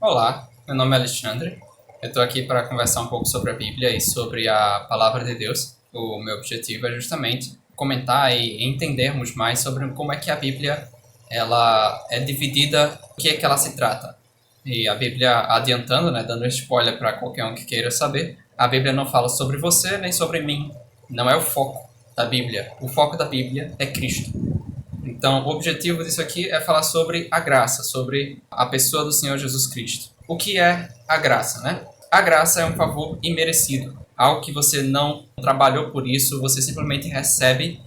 Olá, meu nome é Alexandre. Eu estou aqui para conversar um pouco sobre a Bíblia e sobre a Palavra de Deus. O meu objetivo é justamente comentar e entendermos mais sobre como é que a Bíblia ela é dividida, o que é que ela se trata. E a Bíblia, adiantando, né, dando spoiler para qualquer um que queira saber, a Bíblia não fala sobre você nem sobre mim. Não é o foco da Bíblia. O foco da Bíblia é Cristo. Então, o objetivo disso aqui é falar sobre a graça, sobre a pessoa do Senhor Jesus Cristo. O que é a graça, né? A graça é um favor imerecido, algo que você não trabalhou por isso, você simplesmente recebe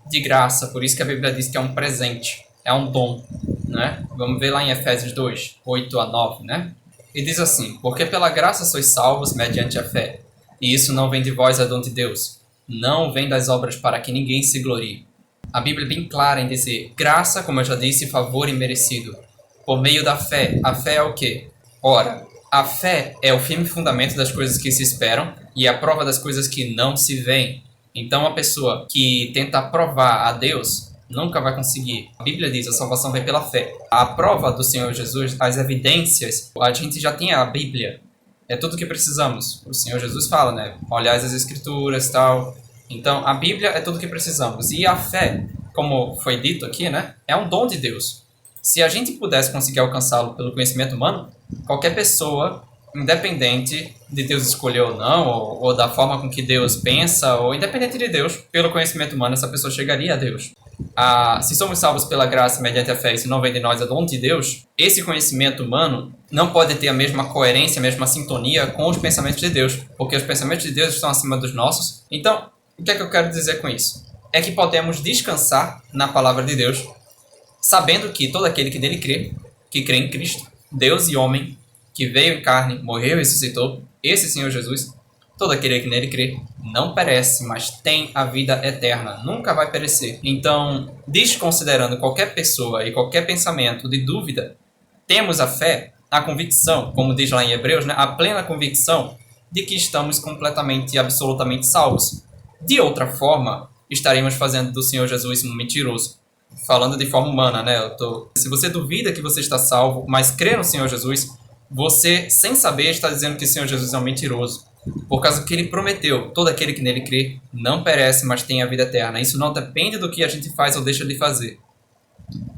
de graça. Por isso que a Bíblia diz que é um presente, é um dom, né? Vamos ver lá em Efésios 2, 8 a 9, né? E diz assim: porque pela graça sois salvos mediante a fé, e isso não vem de vós, é dom de Deus. Não vem das obras para que ninguém se glorie. A Bíblia é bem clara em dizer graça, como eu já disse, favor imerecido, por meio da fé. A fé é o quê? Ora, a fé é o firme fundamento das coisas que se esperam e a prova das coisas que não se veem. Então, a pessoa que tenta provar a Deus nunca vai conseguir. A Bíblia diz, a salvação vem pela fé. A prova do Senhor Jesus, as evidências, a gente já tem a Bíblia. É tudo o que precisamos. O Senhor Jesus fala, né? Olhais as Escrituras e tal. Então, a Bíblia é tudo o que precisamos. E a fé, como foi dito aqui, né, é um dom de Deus. Se a gente pudesse conseguir alcançá-lo pelo conhecimento humano, qualquer pessoa, independente de Deus escolher ou não, ou da forma com que Deus pensa, ou independente de Deus, pelo conhecimento humano, essa pessoa chegaria a Deus. Se somos salvos pela graça mediante a fé e se não vem de nós, é dom de Deus, esse conhecimento humano não pode ter a mesma coerência, a mesma sintonia com os pensamentos de Deus, porque os pensamentos de Deus estão acima dos nossos. Então, o que é que eu quero dizer com isso? É que podemos descansar na palavra de Deus, sabendo que todo aquele que nele crê, que crê em Cristo, Deus e homem, que veio em carne, morreu e ressuscitou, esse Senhor Jesus, todo aquele que nele crê, não perece, mas tem a vida eterna, nunca vai perecer. Então, desconsiderando qualquer pessoa e qualquer pensamento de dúvida, temos a fé, a convicção, como diz lá em Hebreus, né, a plena convicção de que estamos completamente e absolutamente salvos. De outra forma, estaremos fazendo do Senhor Jesus um mentiroso. Falando de forma humana, né? Se você duvida que você está salvo, mas crê no Senhor Jesus, você, sem saber, está dizendo que o Senhor Jesus é um mentiroso. Por causa que ele prometeu, todo aquele que nele crê não perece, mas tem a vida eterna. Isso não depende do que a gente faz ou deixa de fazer.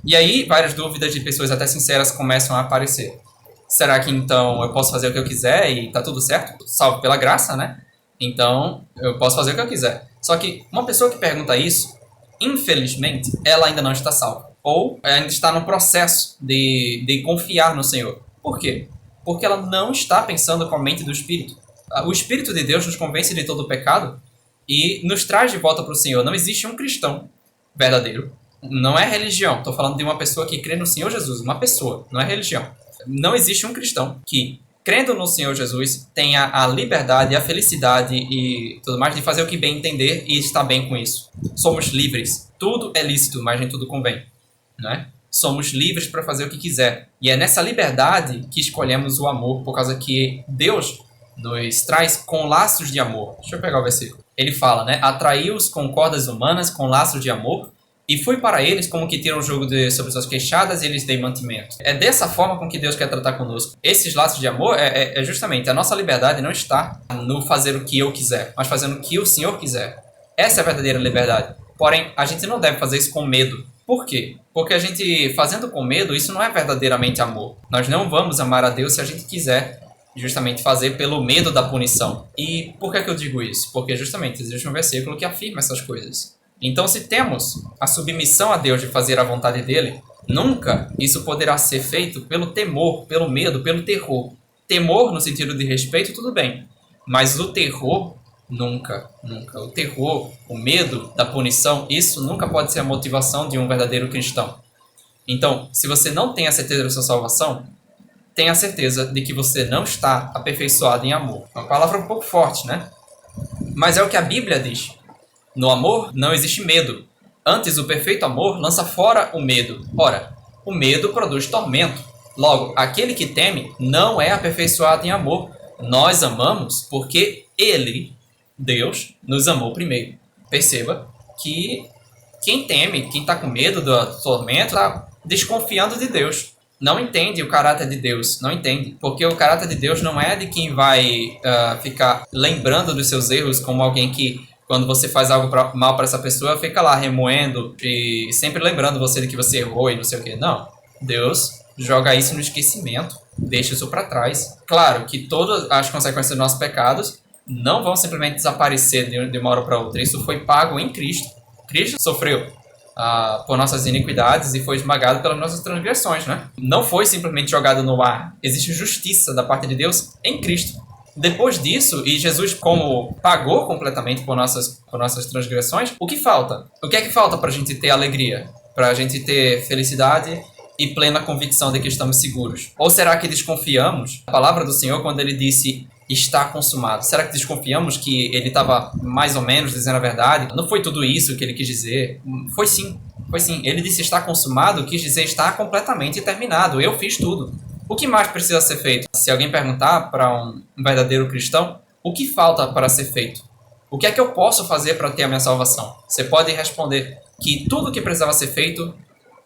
E aí, várias dúvidas de pessoas até sinceras começam a aparecer. Será que então eu posso fazer o que eu quiser e tá tudo certo? Salvo pela graça, né? Então, eu posso fazer o que eu quiser. Só que uma pessoa que pergunta isso, infelizmente, ela ainda não está salva. Ou ainda está no processo de confiar no Senhor. Por quê? Porque ela não está pensando com a mente do Espírito. O Espírito de Deus nos convence de todo o pecado e nos traz de volta para o Senhor. Não existe um cristão verdadeiro. Não é religião. Estou falando de uma pessoa que crê no Senhor Jesus. Uma pessoa, não é religião. Não existe um cristão que, crendo no Senhor Jesus, tenha a liberdade, a felicidade e tudo mais de fazer o que bem entender e estar bem com isso. Somos livres. Tudo é lícito, mas nem tudo convém. Né? Somos livres para fazer o que quiser. E é nessa liberdade que escolhemos o amor, por causa que Deus nos traz com laços de amor. Deixa eu pegar o versículo. Ele fala, né? Atraiu-os com cordas humanas, com laços de amor, e fui para eles como que tiram o jugo sobre suas queixadas e eles dei mantimento. É dessa forma com que Deus quer tratar conosco. Esses laços de amor é justamente a nossa liberdade não está no fazer o que eu quiser, mas fazendo o que o Senhor quiser. Essa é a verdadeira liberdade. Porém, a gente não deve fazer isso com medo. Por quê? Porque a gente, fazendo com medo, isso não é verdadeiramente amor. Nós não vamos amar a Deus se a gente quiser justamente fazer pelo medo da punição. E por que eu digo isso? Porque justamente existe um versículo que afirma essas coisas. Então, se temos a submissão a Deus de fazer a vontade dele, nunca isso poderá ser feito pelo temor, pelo medo, pelo terror. Temor no sentido de respeito, tudo bem. Mas o terror, nunca, nunca. O terror, o medo da punição, isso nunca pode ser a motivação de um verdadeiro cristão. Então, se você não tem a certeza da sua salvação, tenha certeza de que você não está aperfeiçoado em amor. Uma palavra um pouco forte, né? Mas é o que a Bíblia diz. No amor não existe medo. Antes, o perfeito amor lança fora o medo. Ora, o medo produz tormento. Logo, aquele que teme não é aperfeiçoado em amor. Nós amamos porque Ele, Deus, nos amou primeiro. Perceba que quem teme, quem está com medo do tormento, está desconfiando de Deus. não entende o caráter de Deus, não entende. Porque o caráter de Deus não é de quem vai ficar lembrando dos seus erros como alguém que, quando você faz algo mal para essa pessoa, fica lá remoendo e sempre lembrando você de que você errou e não sei o que. Não. Deus joga isso no esquecimento, deixa isso para trás. Claro que todas as consequências dos nossos pecados não vão simplesmente desaparecer de uma hora para outra. Isso foi pago em Cristo. Cristo sofreu por nossas iniquidades e foi esmagado pelas nossas transgressões, né? Não foi simplesmente jogado no ar. Existe justiça da parte de Deus em Cristo. Depois disso, e Jesus como pagou completamente por nossas transgressões, o que falta? O que é que falta para a gente ter alegria? Para a gente ter felicidade e plena convicção de que estamos seguros? Ou será que desconfiamos da palavra do Senhor quando ele disse está consumado? Será que desconfiamos que ele estava mais ou menos dizendo a verdade? Não foi tudo isso que ele quis dizer? Foi sim. Ele disse está consumado, quis dizer está completamente terminado. Eu fiz tudo. O que mais precisa ser feito? Se alguém perguntar para um verdadeiro cristão, o que falta para ser feito? O que é que eu posso fazer para ter a minha salvação? Você pode responder que tudo o que precisava ser feito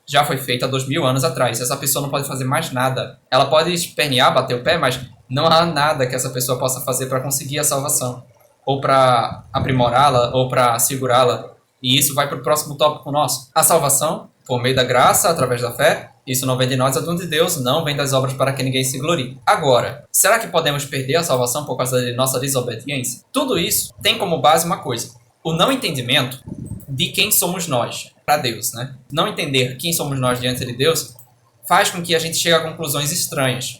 já foi feito há 2000 anos atrás. Essa pessoa não pode fazer mais nada. Ela pode espernear, bater o pé, mas não há nada que essa pessoa possa fazer para conseguir a salvação, ou para aprimorá-la, ou para segurá-la. E isso vai para o próximo tópico nosso. A salvação, por meio da graça, através da fé, isso não vem de nós, é dom de Deus, não vem das obras para que ninguém se glorie. Agora, será que podemos perder a salvação por causa de nossa desobediência? Tudo isso tem como base uma coisa: o não entendimento de quem somos nós para Deus, né? Não entender quem somos nós diante de Deus faz com que a gente chegue a conclusões estranhas.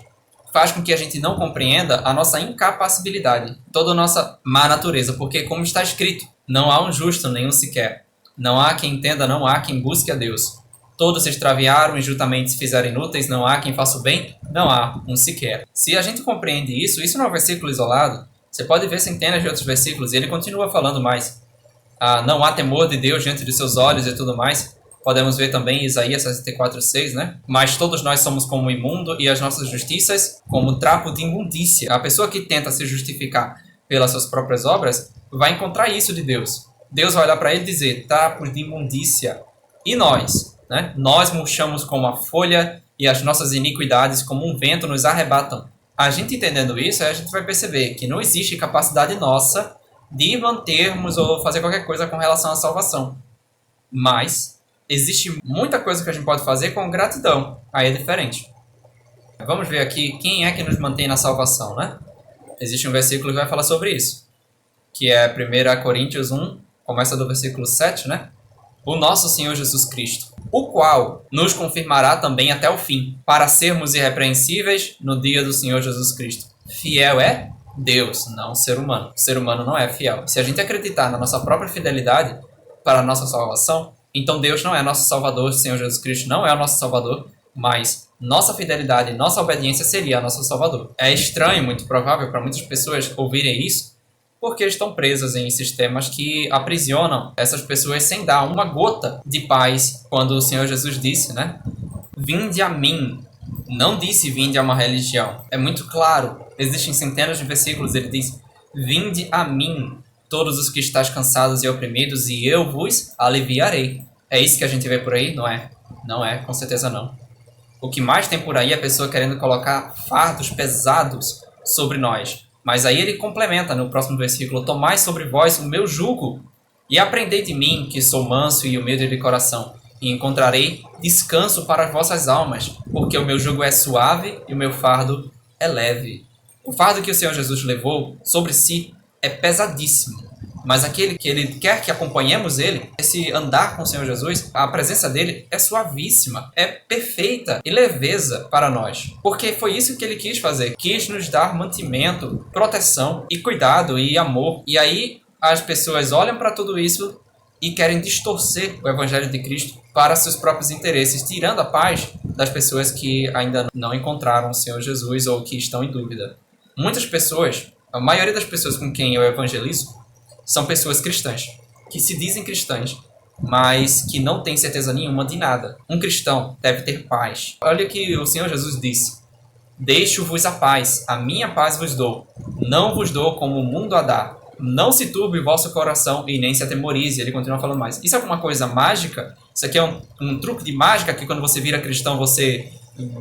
Faz com que a gente não compreenda a nossa incapacibilidade, toda a nossa má natureza, porque como está escrito, não há um justo, nenhum sequer. Não há quem entenda, não há quem busque a Deus. Todos se extraviaram e juntamente se fizeram inúteis, não há quem faça o bem, não há um sequer. Se a gente compreende isso não é um versículo isolado. Você pode ver centenas de outros versículos e ele continua falando mais. Não há temor de Deus diante de seus olhos e tudo mais. Podemos ver também Isaías 64:6, né? Mas todos nós somos como imundo e as nossas justiças como trapo de imundícia. A pessoa que tenta se justificar pelas suas próprias obras vai encontrar isso de Deus. Deus vai olhar para ele e dizer, trapos de imundícia. E nós, né? Nós murchamos como a folha e as nossas iniquidades como um vento nos arrebatam. A gente entendendo isso, a gente vai perceber que não existe capacidade nossa de mantermos ou fazer qualquer coisa com relação à salvação. Mas existe muita coisa que a gente pode fazer com gratidão. Aí é diferente. Vamos ver aqui quem é que nos mantém na salvação, né? Existe um versículo que vai falar sobre isso, que é 1 Coríntios 1, começa do versículo 7, né? O nosso Senhor Jesus Cristo, o qual nos confirmará também até o fim, para sermos irrepreensíveis no dia do Senhor Jesus Cristo. Fiel é Deus, não o ser humano. O ser humano não é fiel. Se a gente acreditar na nossa própria fidelidade para a nossa salvação, então Deus não é nosso Salvador, o Senhor Jesus Cristo não é o nosso Salvador, mas nossa fidelidade, nossa obediência seria a nosso Salvador. É estranho, muito provável, para muitas pessoas ouvirem isso, porque estão presas em sistemas que aprisionam essas pessoas sem dar uma gota de paz. Quando o Senhor Jesus disse, né? Vinde a mim. Não disse vinde a uma religião. É muito claro. Existem centenas de versículos. Ele diz, vinde a mim, todos os que estáis cansados e oprimidos, e eu vos aliviarei. É isso que a gente vê por aí? Não é? Não é, com certeza não. O que mais tem por aí é a pessoa querendo colocar fardos pesados sobre nós. Mas aí ele complementa no próximo versículo, tomai sobre vós o meu jugo e aprendei de mim, que sou manso e humilde de coração, e encontrarei descanso para as vossas almas, porque o meu jugo é suave e o meu fardo é leve. O fardo que o Senhor Jesus levou sobre si é pesadíssimo, mas aquele que ele quer que acompanhemos ele, esse andar com o Senhor Jesus, a presença dele é suavíssima, é perfeita e leveza para nós. Porque foi isso que ele quis fazer, quis nos dar mantimento, proteção e cuidado e amor. E aí as pessoas olham para tudo isso e querem distorcer o Evangelho de Cristo para seus próprios interesses, tirando a paz das pessoas que ainda não encontraram o Senhor Jesus ou que estão em dúvida. Muitas pessoas, a maioria das pessoas com quem eu evangelizo, são pessoas cristãs, que se dizem cristãs, mas que não têm certeza nenhuma de nada. Um cristão deve ter paz. Olha o que o Senhor Jesus disse. Deixo-vos a paz, a minha paz vos dou. Não vos dou como o mundo a dá. Não se turbe o vosso coração e nem se atemorize. Ele continua falando mais. Isso é alguma coisa mágica? Isso aqui é um truque de mágica que quando você vira cristão você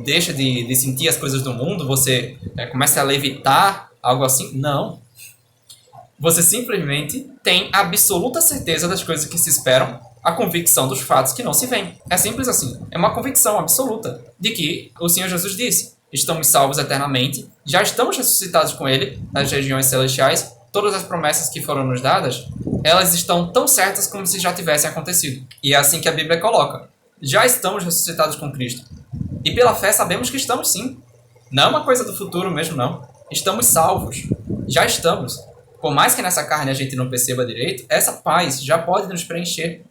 deixa de sentir as coisas do mundo, você começa a levitar, algo assim. Não. Você simplesmente tem absoluta certeza das coisas que se esperam, a convicção dos fatos que não se veem. É simples assim. É uma convicção absoluta de que o Senhor Jesus disse: estamos salvos eternamente, já estamos ressuscitados com Ele nas regiões celestiais, todas as promessas que foram nos dadas, elas estão tão certas como se já tivessem acontecido. E é assim que a Bíblia coloca: já estamos ressuscitados com Cristo. E pela fé sabemos que estamos sim. Não é uma coisa do futuro mesmo, não. Estamos salvos. Já estamos. Por mais que nessa carne a gente não perceba direito, essa paz já pode nos preencher.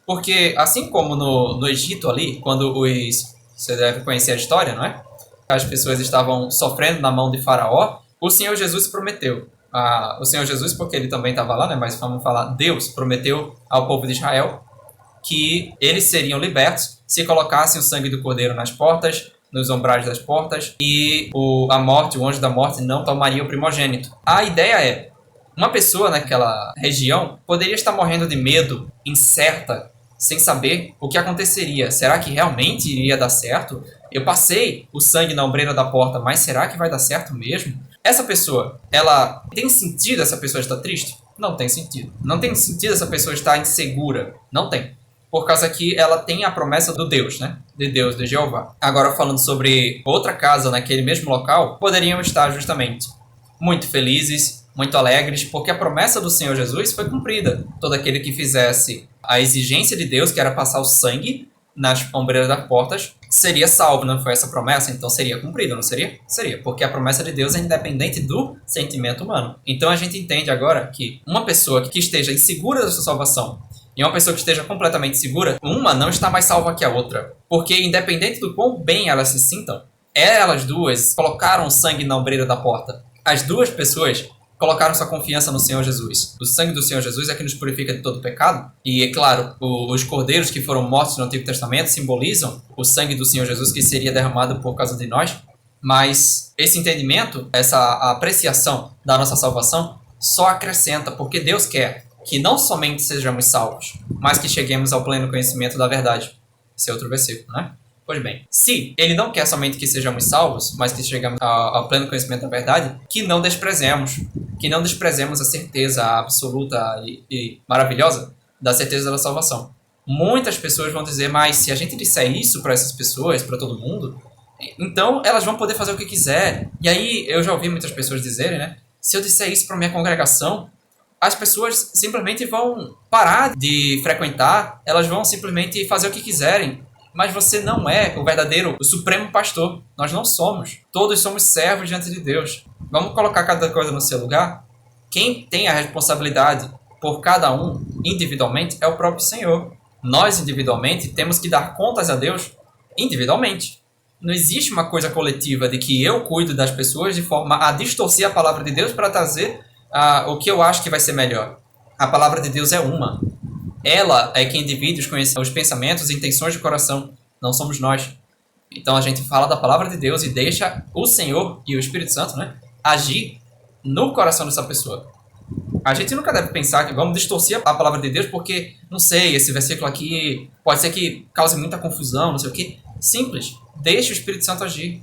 Porque, assim como no Egito ali, quando você deve conhecer a história, não é? As pessoas estavam sofrendo na mão de Faraó, o Senhor Jesus prometeu. O Senhor Jesus, porque ele também estava lá, né? Mas vamos falar, Deus prometeu ao povo de Israel que eles seriam libertos se colocassem o sangue do cordeiro nas portas, nos umbrais das portas, e o anjo da morte não tomaria o primogênito. A ideia é: uma pessoa naquela região poderia estar morrendo de medo, incerta, sem saber o que aconteceria. Será que realmente iria dar certo? Eu passei o sangue na ombreira da porta, mas será que vai dar certo mesmo? Essa pessoa, ela tem sentido essa pessoa estar triste? Não tem sentido. Não tem sentido essa pessoa estar insegura? Não tem. Por causa que ela tem a promessa do Deus, né? De Deus, de Jeová. Agora, falando sobre outra casa naquele mesmo local, poderiam estar justamente muito felizes, muito alegres, porque a promessa do Senhor Jesus foi cumprida. Todo aquele que fizesse a exigência de Deus, que era passar o sangue nas ombreiras das portas, seria salvo. Não foi essa promessa? Então seria cumprida, não seria? Seria, porque a promessa de Deus é independente do sentimento humano. Então a gente entende agora que uma pessoa que esteja insegura da sua salvação e uma pessoa que esteja completamente segura, uma não está mais salva que a outra. Porque independente do quão bem elas se sintam, elas duas colocaram o sangue na ombreira da porta. As duas pessoas colocaram sua confiança no Senhor Jesus. O sangue do Senhor Jesus é que nos purifica de todo pecado. E, é claro, os cordeiros que foram mortos no Antigo Testamento simbolizam o sangue do Senhor Jesus que seria derramado por causa de nós. Mas esse entendimento, essa apreciação da nossa salvação, só acrescenta, porque Deus quer que não somente sejamos salvos, mas que cheguemos ao pleno conhecimento da verdade. Esse é outro versículo, né? Pois bem, se ele não quer somente que sejamos salvos, mas que chegamos ao pleno conhecimento da verdade, que não desprezemos a certeza absoluta e maravilhosa da certeza da salvação. Muitas pessoas vão dizer: mas se a gente disser isso para essas pessoas, para todo mundo, então elas vão poder fazer o que quiser. E aí eu já ouvi muitas pessoas dizerem, né? Se eu disser isso para minha congregação, as pessoas simplesmente vão parar de frequentar, elas vão simplesmente fazer o que quiserem. Mas você não é o supremo pastor. Nós não somos. Todos somos servos diante de Deus. Vamos colocar cada coisa no seu lugar? Quem tem a responsabilidade por cada um individualmente é o próprio Senhor. Nós individualmente temos que dar contas a Deus individualmente. Não existe uma coisa coletiva de que eu cuido das pessoas de forma a distorcer a palavra de Deus para trazer o que eu acho que vai ser melhor. A palavra de Deus é uma. Ela é quem divide os pensamentos e intenções do coração. Não somos nós. Então a gente fala da palavra de Deus e deixa o Senhor e o Espírito Santo, né, agir no coração dessa pessoa. A gente nunca deve pensar que vamos distorcer a palavra de Deus porque, não sei, esse versículo aqui pode ser que cause muita confusão, não sei o quê. Simples. Deixa o Espírito Santo agir.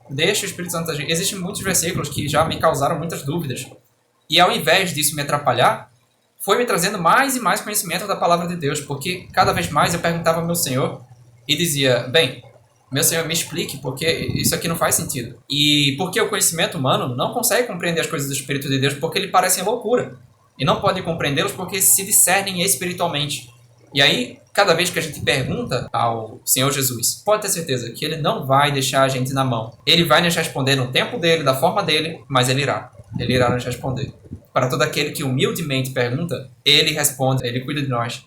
Deixa o Espírito Santo agir. Existem muitos versículos que já me causaram muitas dúvidas. E ao invés disso me atrapalhar, foi me trazendo mais e mais conhecimento da palavra de Deus, porque cada vez mais eu perguntava ao meu Senhor e dizia: bem, meu Senhor, me explique, porque isso aqui não faz sentido. E porque o conhecimento humano não consegue compreender as coisas do Espírito de Deus porque lhe parecem loucura. E não pode compreendê-los porque se discernem espiritualmente. E aí, cada vez que a gente pergunta ao Senhor Jesus, pode ter certeza que Ele não vai deixar a gente na mão. Ele vai nos responder no tempo dele, da forma dele, mas Ele irá. Ele irá nos responder. Para todo aquele que humildemente pergunta, Ele responde, Ele cuida de nós.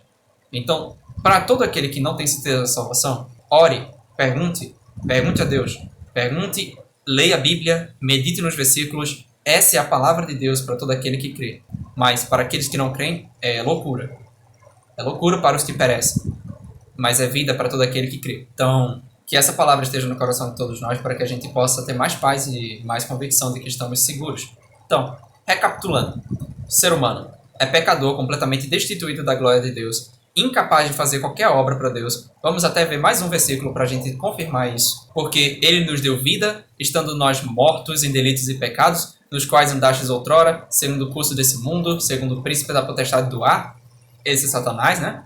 Então, para todo aquele que não tem certeza da salvação, ore, pergunte a Deus, pergunte, leia a Bíblia, medite nos versículos. Essa é a palavra de Deus para todo aquele que crê. Mas para aqueles que não creem, é loucura. É loucura para os que perecem, mas é vida para todo aquele que crê. Então, que essa palavra esteja no coração de todos nós para que a gente possa ter mais paz e mais convicção de que estamos seguros. Então, recapitulando, o ser humano é pecador, completamente destituído da glória de Deus. incapaz de fazer qualquer obra para Deus. Vamos até ver mais um versículo para a gente confirmar isso. Porque ele nos deu vida, estando nós mortos em delitos e pecados, nos quais andastes outrora, segundo o curso desse mundo, segundo o príncipe da potestade do ar, esse Satanás, né?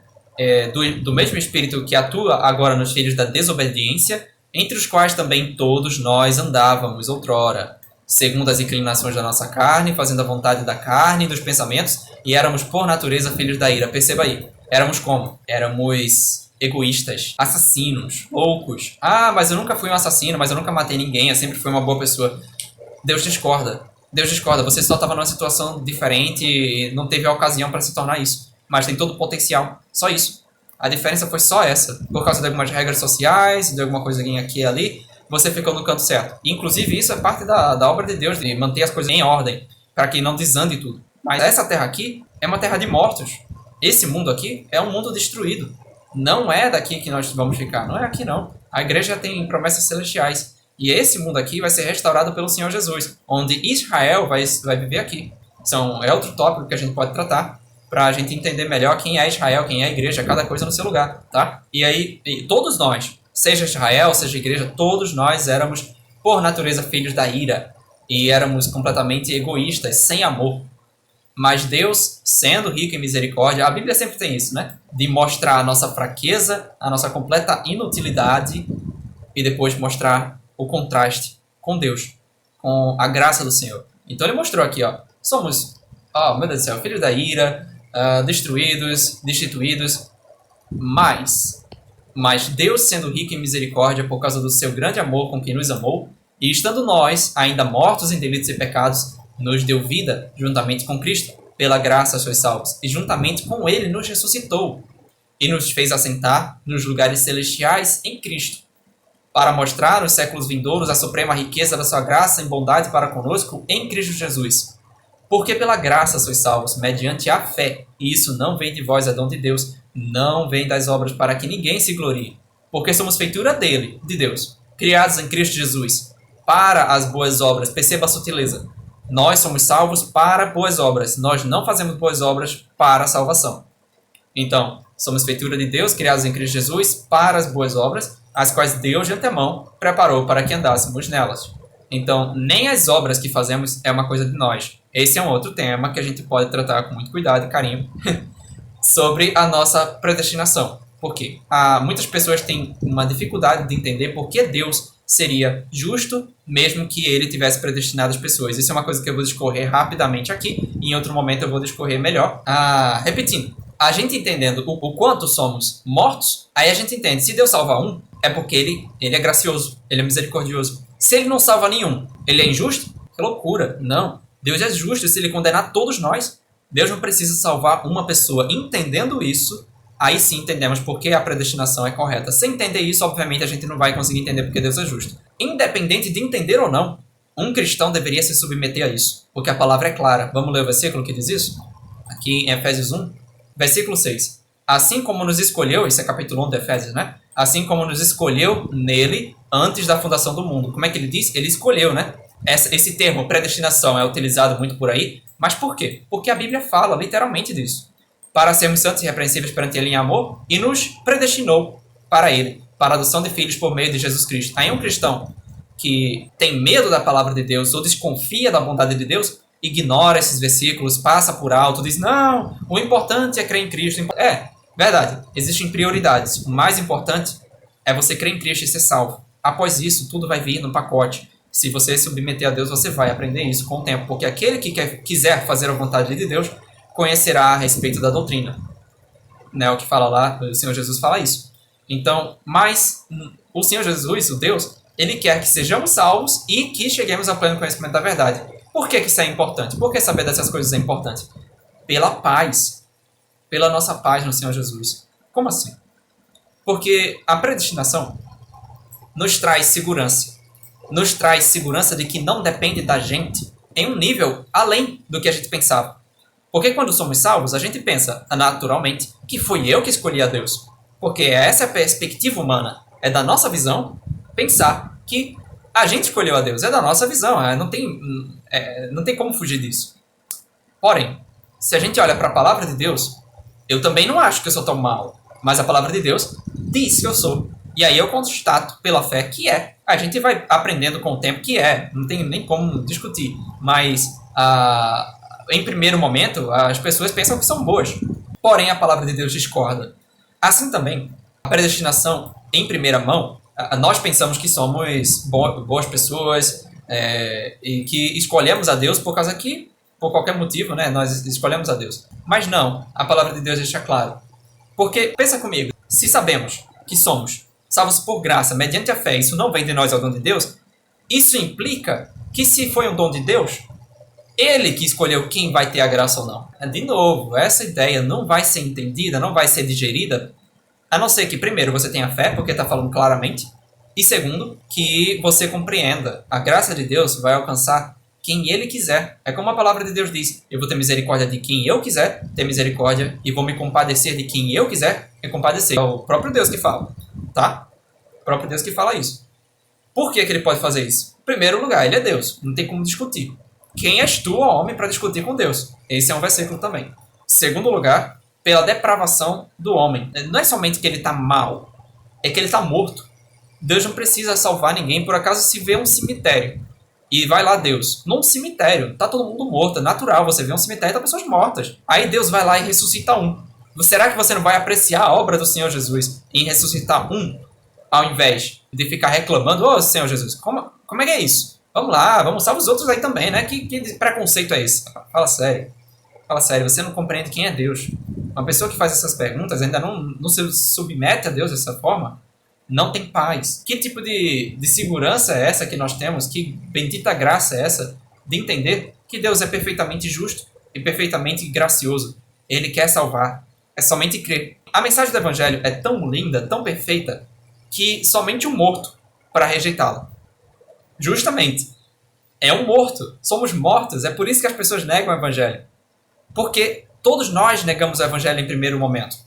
Do mesmo espírito que atua agora nos filhos da desobediência, entre os quais também todos nós andávamos outrora, segundo as inclinações da nossa carne, fazendo a vontade da carne e dos pensamentos, e éramos por natureza filhos da ira. Perceba aí, éramos como? Éramos egoístas, assassinos, loucos. Ah, mas eu nunca fui um assassino, mas eu nunca matei ninguém, eu sempre fui uma boa pessoa. Deus discorda. Deus discorda. Você só estava numa situação diferente e não teve a ocasião para se tornar isso. Mas tem todo o potencial. Só isso. A diferença foi só essa. Por causa de algumas regras sociais, de alguma coisinha aqui e ali, você ficou no canto certo. E, inclusive, isso é parte da obra de Deus, de manter as coisas em ordem, para que não desande tudo. Mas essa terra aqui é uma terra de mortos. Esse mundo aqui é um mundo destruído. Não é daqui que nós vamos ficar. Não é aqui, não. A igreja tem promessas celestiais. E esse mundo aqui vai ser restaurado pelo Senhor Jesus, onde Israel vai viver aqui. É outro tópico que a gente pode tratar, para a gente entender melhor quem é Israel, quem é a igreja, cada coisa no seu lugar, tá? E aí, todos nós, seja Israel, seja igreja, todos nós éramos, por natureza, filhos da ira. E éramos completamente egoístas, sem amor. Mas Deus, sendo rico em misericórdia, a Bíblia sempre tem isso, né? De mostrar a nossa fraqueza, a nossa completa inutilidade, e depois mostrar o contraste com Deus, com a graça do Senhor. Então ele mostrou aqui, ó, somos, meu Deus do céu, filhos da ira, destruídos, destituídos, mas Deus, sendo rico em misericórdia por causa do seu grande amor com quem nos amou, e estando nós, ainda mortos em delitos e pecados, nos deu vida juntamente com Cristo. Pela graça sois salvos, e juntamente com ele nos ressuscitou, e nos fez assentar nos lugares celestiais em Cristo, para mostrar nos séculos vindouros a suprema riqueza da sua graça em bondade para conosco em Cristo Jesus. Porque pela graça sois salvos, mediante a fé, e isso não vem de vós, é dom de Deus, não vem das obras para que ninguém se glorie, porque somos feitura dele, de Deus, criados em Cristo Jesus, para as boas obras. Perceba a sutileza. Nós somos salvos para boas obras, nós não fazemos boas obras para a salvação. Então, somos feitura de Deus, criados em Cristo Jesus, para as boas obras, as quais Deus de antemão preparou para que andássemos nelas. Então, nem as obras que fazemos é uma coisa de nós. Esse é um outro tema que a gente pode tratar com muito cuidado e carinho sobre a nossa predestinação. Por quê? Muitas pessoas têm uma dificuldade de entender por que Deus seria justo, mesmo que ele tivesse predestinado as pessoas. Isso é uma coisa que eu vou discorrer rapidamente aqui, e em outro momento eu vou discorrer melhor. Repetindo, a gente entendendo o quanto somos mortos, aí a gente entende, se Deus salva um, é porque ele é gracioso, ele é misericordioso. Se ele não salva nenhum, ele é injusto? Que loucura! Não. Deus é justo se ele condenar todos nós. Deus não precisa salvar uma pessoa. Entendendo isso, aí sim entendemos por que a predestinação é correta. Sem entender isso, obviamente, a gente não vai conseguir entender porque Deus é justo. Independente de entender ou não, um cristão deveria se submeter a isso, porque a palavra é clara. Vamos ler o versículo que diz isso? Aqui em Efésios 1, versículo 6. Assim como nos escolheu, isso é capítulo 1 de Efésios, né? Assim como nos escolheu nele antes da fundação do mundo. Como é que ele diz? Ele escolheu, né? Esse termo, predestinação, é utilizado muito por aí. Mas por quê? Porque a Bíblia fala literalmente disso. Para sermos santos e repreensíveis perante ele em amor, e nos predestinou para ele, para a adoção de filhos por meio de Jesus Cristo. Aí um cristão que tem medo da palavra de Deus ou desconfia da bondade de Deus, ignora esses versículos, passa por alto, diz, não, o importante é crer em Cristo. Verdade, existem prioridades. O mais importante é você crer em Cristo e ser salvo. Após isso, tudo vai vir no pacote. Se você se submeter a Deus, você vai aprender isso com o tempo. Porque aquele que quiser fazer a vontade de Deus, conhecerá a respeito da doutrina. Né, o que fala lá, o Senhor Jesus fala isso. Então, mas o Senhor Jesus, o Deus, ele quer que sejamos salvos e que cheguemos ao pleno conhecimento da verdade. Por que isso é importante? Por que saber dessas coisas é importante? Pela paz. Pela nossa paz no Senhor Jesus. Como assim? Porque a predestinação nos traz segurança. Nos traz segurança de que não depende da gente em um nível além do que a gente pensava. Porque quando somos salvos, a gente pensa naturalmente que foi eu que escolhi a Deus. Porque essa é a perspectiva humana. É da nossa visão pensar que a gente escolheu a Deus. É da nossa visão. Não tem como fugir disso. Porém, se a gente olha para a palavra de Deus, Eu também não acho que eu sou tão mal, mas a palavra de Deus diz que eu sou. E aí eu constato pela fé que é. A gente vai aprendendo com o tempo que é, não tem nem como discutir. Mas, em primeiro momento, as pessoas pensam que são boas. Porém, a palavra de Deus discorda. Assim também, a predestinação em primeira mão, nós pensamos que somos boas pessoas e que escolhemos a Deus por causa que, por qualquer motivo, né, nós escolhemos a Deus. Mas não, a palavra de Deus deixa claro. Porque, pensa comigo, se sabemos que somos salvos por graça, mediante a fé, isso não vem de nós, é o dom de Deus, isso implica que se foi um dom de Deus, ele que escolheu quem vai ter a graça ou não. De novo, essa ideia não vai ser entendida, não vai ser digerida, a não ser que, primeiro, você tenha fé, porque está falando claramente, e segundo, que você compreenda. A graça de Deus vai alcançar quem ele quiser. É como a palavra de Deus diz, eu vou ter misericórdia de quem eu quiser ter misericórdia, e vou me compadecer de quem eu quiser me compadecer. É o próprio Deus que fala, tá? O próprio Deus que fala isso. Por que ele pode fazer isso? Em primeiro lugar, ele é Deus, não tem como discutir. Quem és tu, ó homem, para discutir com Deus? Esse é um versículo também. Segundo lugar, pela depravação do homem. Não é somente que ele está mal, é que ele está morto. Deus não precisa salvar ninguém. Por acaso, se vê um cemitério e vai lá Deus, num cemitério, tá todo mundo morto, é natural, você vê um cemitério e tá pessoas mortas. Aí Deus vai lá e ressuscita um. Será que você não vai apreciar a obra do Senhor Jesus em ressuscitar um, ao invés de ficar reclamando, ô Senhor Jesus, como é que é isso? Vamos lá, vamos salvar os outros aí também, né? Que preconceito é esse? Fala sério. Fala sério, você não compreende quem é Deus. Uma pessoa que faz essas perguntas ainda não se submete a Deus dessa forma, não tem paz. Que tipo de segurança é essa que nós temos? Que bendita graça é essa de entender que Deus é perfeitamente justo e perfeitamente gracioso. Ele quer salvar. É somente crer. A mensagem do Evangelho é tão linda, tão perfeita, que somente um morto para rejeitá-la. Justamente. É um morto. Somos mortos. É por isso que as pessoas negam o Evangelho. Porque todos nós negamos o Evangelho em primeiro momento.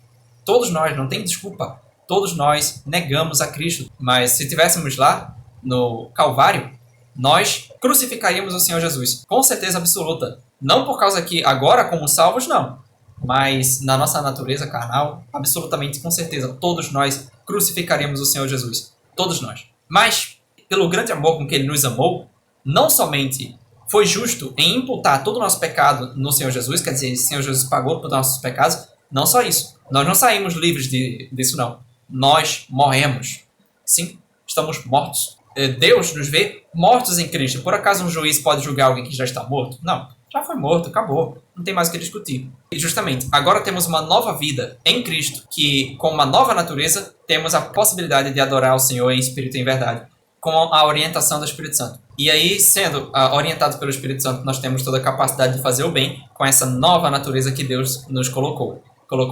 Todos nós, não tem desculpa. Todos nós negamos a Cristo. Mas se estivéssemos lá, no Calvário, nós crucificaríamos o Senhor Jesus. Com certeza absoluta. Não por causa que agora, como salvos, não. Mas na nossa natureza carnal, absolutamente com certeza, todos nós crucificaríamos o Senhor Jesus. Todos nós. Mas, pelo grande amor com que Ele nos amou, não somente foi justo em imputar todo o nosso pecado no Senhor Jesus, quer dizer, o Senhor Jesus pagou por nossos pecados, não só isso. Nós não saímos livres disso, não. Nós morremos. Sim, estamos mortos. Deus nos vê mortos em Cristo. Por acaso um juiz pode julgar alguém que já está morto? Não. Já foi morto, acabou. Não tem mais o que discutir. E justamente, agora temos uma nova vida em Cristo, que com uma nova natureza, temos a possibilidade de adorar o Senhor em espírito e em verdade, com a orientação do Espírito Santo. E aí, sendo orientados pelo Espírito Santo, nós temos toda a capacidade de fazer o bem com essa nova natureza que Deus nos colocou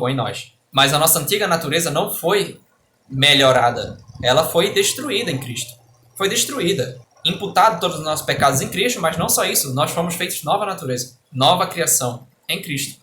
em nós. Mas a nossa antiga natureza não foi melhorada. Ela foi destruída em Cristo. Foi destruída. Imputado todos os nossos pecados em Cristo, mas não só isso. Nós fomos feitos nova natureza, nova criação em Cristo.